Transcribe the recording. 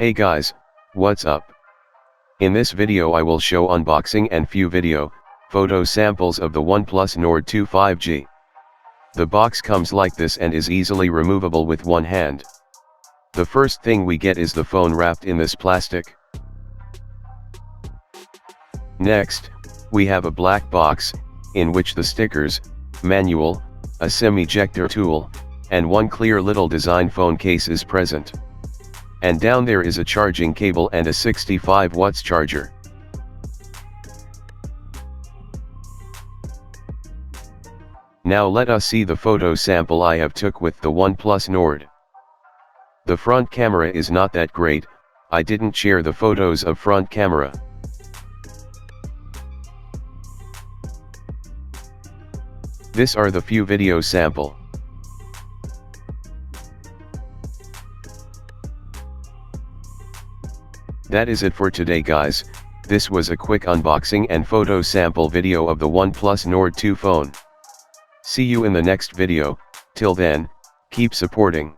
Hey guys, what's up? In this video I will show unboxing and few photo samples of the OnePlus Nord 2 5G. The box comes like this and is easily removable with one hand. The first thing we get is the phone wrapped in this plastic. Next, we have a black box, in which the stickers, manual, a SIM ejector tool, and one clear little design phone case is present. And down there is a charging cable and a 65 watts charger. Now let us see the photo sample I have took with the OnePlus Nord. The front camera is not that great, I didn't share the photos of front camera. This are the few video sample. That is it for today guys, this was a quick unboxing and photo sample video of the OnePlus Nord 2 phone. See you in the next video, till then, keep supporting.